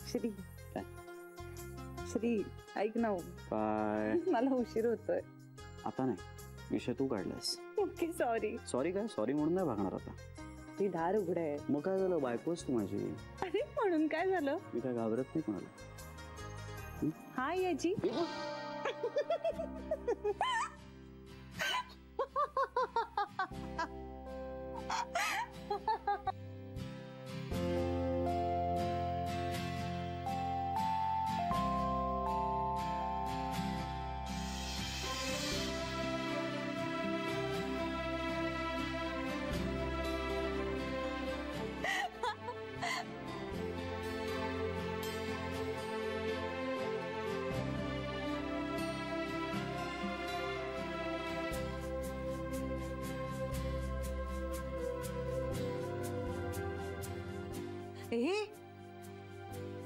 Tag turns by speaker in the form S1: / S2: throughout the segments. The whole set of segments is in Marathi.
S1: श्री श्री ऐक ना
S2: काय
S1: मला उशीर होतोय.
S2: आता नाही, विषय तू काढलास.
S1: Okay sorry.
S2: सॉरी काय? सॉरी म्हणून नाही भागणार आता.
S1: ती दार उघड आहे.
S2: मग काय झालं? बायकोच तू माझी.
S1: अरे म्हणून काय झालं?
S2: मी काय घाबरत नाही कोणाला.
S1: हा याची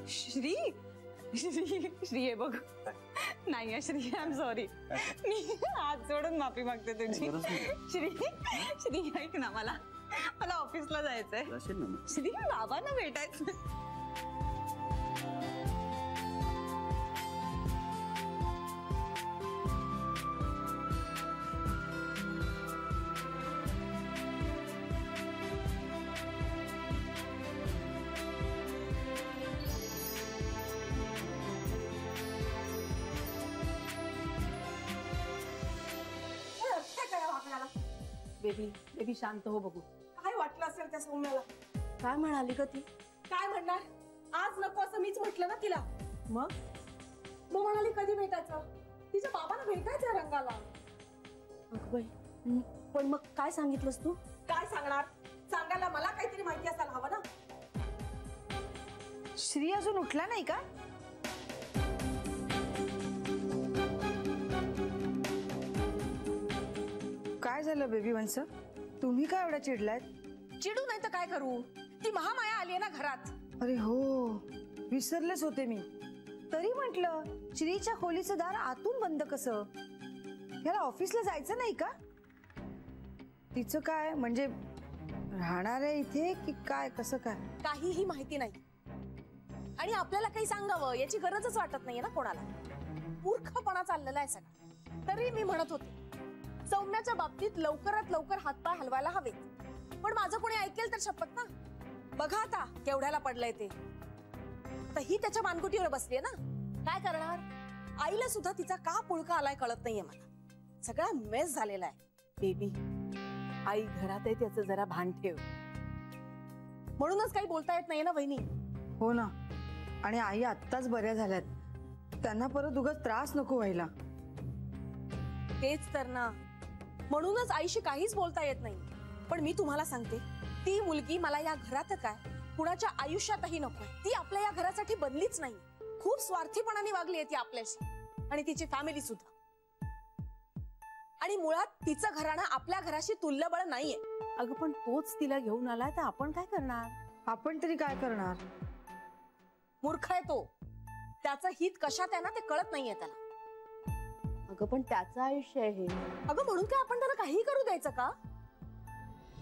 S1: श्री श्री श्री आहे बघ. नाही श्री आय एम सॉरी. मी हात जोडून माफी मागते तुझी. श्री श्री ऐक ना, मला मला ऑफिसला जायचंय. श्री बाबांना भेटायचं.
S3: बेबी बेबी शांत हो. बघू
S4: काय वाटलं असेल त्या सौम्याला.
S3: काय म्हणाली ग ती?
S4: काय म्हणणार? आज नको असं मीच म्हटलं ना तिला.
S3: मग
S4: म्हणाली कधी भेटायचं? तिच्या बाबांना भेटायचं रंगाला.
S3: बाई, पण मग काय सांगितलंस तू?
S4: काय सांगणार? सांगायला मला काहीतरी माहिती असायला हवं ना.
S3: श्री अजून उठला नाही का?
S5: काय झालं बेबी वंस? तुम्ही काय एवढा चिडलात?
S4: चिडू नाही तर काय करू? ती महामाया आली आहे ना घरात.
S5: अरे हो, विसरलेच होते मी. तरी म्हटलं श्रीच्या खोलीचं दार आतून बंद कसं? याला ऑफिसला जायचं नाही का? तिचं काय म्हणजे राहणार आहे इथे की काय? कसं काय?
S4: काहीही माहिती नाही आणि आपल्याला काही सांगावं याची गरजच वाटत नाहीये ना कोणाला. मूर्खपणा चाललेला आहे सगळा. तरी मी म्हणत होते सौम्याच्या बाबतीत लवकरात लवकर हातपाय हलवायला हवेत. पण माझं कोणी ऐकेल तर शपथ ना. बघा आता केवढ्याला पडलंय ते. ही त्याच्या मानकुटीवर बसलीये ना. काय करणार? आईला सुद्धा तिचा का पुळका आलाय कळत नाहीये मला. सगळा मेस झालेला आहे.
S3: बेबी, आई घरात आहे त्याचं जरा भान ठेव.
S4: म्हणूनच काही बोलता येत नाहीये ना वहिनी.
S5: हो ना. आणि आई आत्ताच बऱ्या झाल्यात. त्यांना परत उगाच त्रास नको व्हायला.
S4: तेच तर ना. म्हणूनच आईशी काहीच बोलता येत नाही. पण मी तुम्हाला सांगते, ती मुलगी मला या घरात काय कुणाच्या आयुष्यातही नको. ती आपल्या या घरासाठी बनलीच नाही. खूप स्वार्थीपणाने वागली आहे ती आपल्याशी आणि तिची फॅमिली सुद्धा. आणि मुळात तिचं घराणं आपल्या घराशी तुल्यबळ नाहीये.
S3: अगं पण तोच तिला घेऊन आलाय तर आपण काय करणार?
S5: आपण तरी काय करणार?
S4: मूर्ख आहे तो. त्याचं हित कशात आहे ना ते कळत नाहीये त्याला.
S3: अगं पण त्याचं आयुष्य आहे.
S4: अगं म्हणून काय आपण त्याला काही करू द्यायचं का?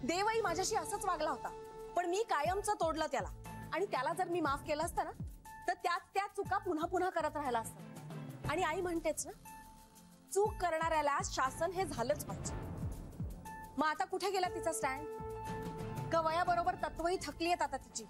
S4: देवही माझ्याशी असंच वागला होता. पण मी कायमचं तोडलं त्याला. आणि त्याला जर मी माफ केलं असतं ना तर त्या चुका पुन्हा पुन्हा करत राहिला असतं. आणि आई म्हणतेच ना, चूक करणाऱ्याला शासन हे झालंच पाहिजे. मग आता कुठे गेला तिचा स्टँड? गवयाबरोबर तत्वही थकली आहेत आता तिची.